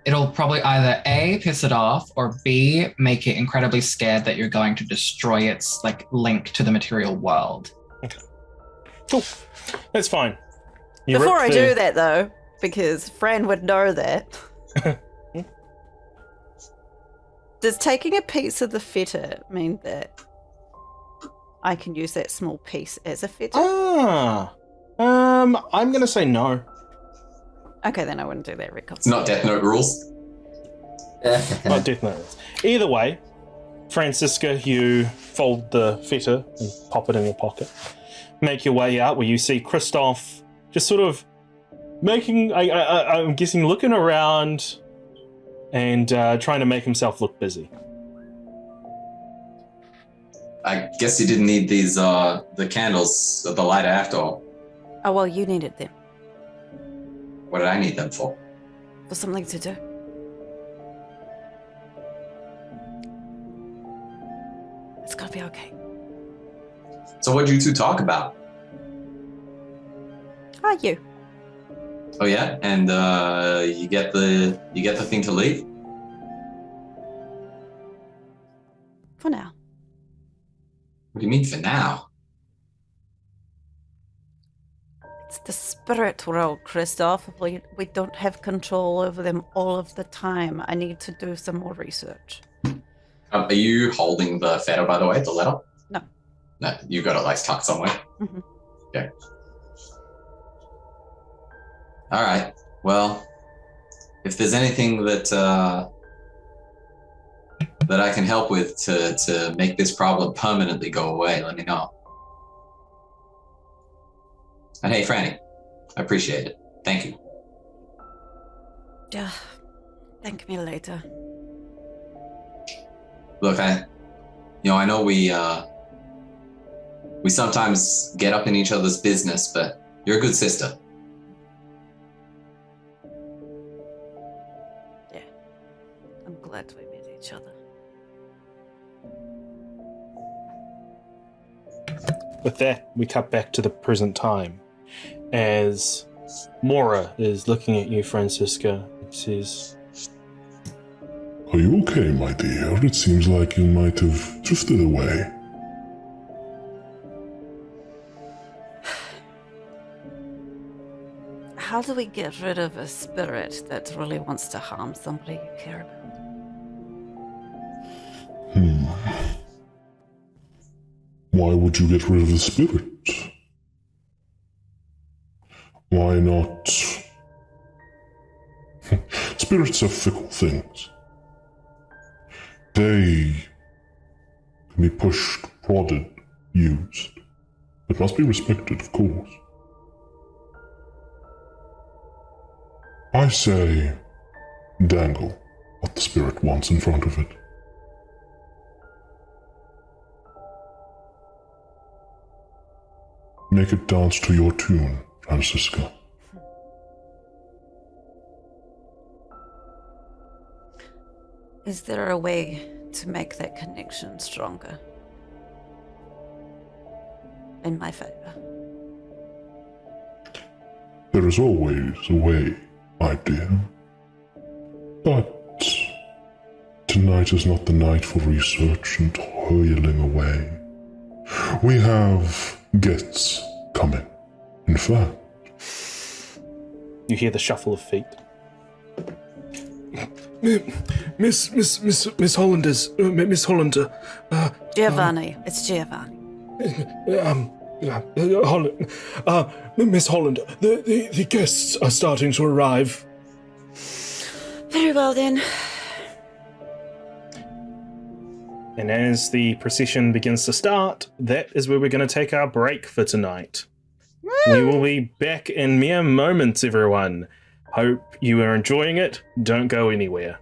it'll probably either A, piss it off, or B, make it incredibly scared that you're going to destroy its like link to the material world. Okay. Cool. That's fine. You Before rip I the- do that, though, because Fran would know that, does taking a piece of the fetter mean that I can use that small piece as a fetter? I'm gonna say no. Okay, then I wouldn't do that, Rick. It's not Death Note rules. Not Death Note. Either way, Francisca, you fold the fetter and pop it in your pocket. Make your way out where you see Kristoff just sort of making, I'm guessing, looking around and trying to make himself look busy. I guess you didn't need these, the candles, the lighter after all. Oh, well, you needed them. What did I need them for? For something to do. It's gonna be okay. So what'd you two talk about? Ah, you. Oh yeah? And you get the thing to leave? For now. What do you mean for now? It's the spirit world, Christoph. We don't have control over them all of the time. I need to do some more research. Are you holding the fetter, by the way, the letter? No. No, you got it like tucked somewhere? Mm-hmm. Okay. All right. Well, if there's anything that I can help with to make this problem permanently go away, let me know. And hey, Franny, I appreciate it. Thank you. Yeah. Thank me later. Look, I know we sometimes get up in each other's business, but you're a good sister. Yeah. I'm glad we met each other. With that, we cut back to the present time as Mora is looking at you, Francisca, and says, Are you okay, my dear? It seems like you might have drifted away. How do we get rid of a spirit that really wants to harm somebody you care about? Why would you get rid of the spirit? Why not? Spirits are fickle things. They can be pushed, prodded, used. It must be respected, of course. I say, dangle what the spirit wants in front of it. Make it dance to your tune, Francisca. Is there a way to make that connection stronger? In my favor. There is always a way, my dear. But tonight is not the night for research and toiling away. We have guests coming. In fact, you hear the shuffle of feet. Miss Hollanders, Miss Hollander. Giovanni, it's Giovanni. Miss Hollander, the guests are starting to arrive. Very well then. And as the procession begins to start, that is where we're going to take our break for tonight. We will be back in mere moments, everyone. Hope you are enjoying it. Don't go anywhere.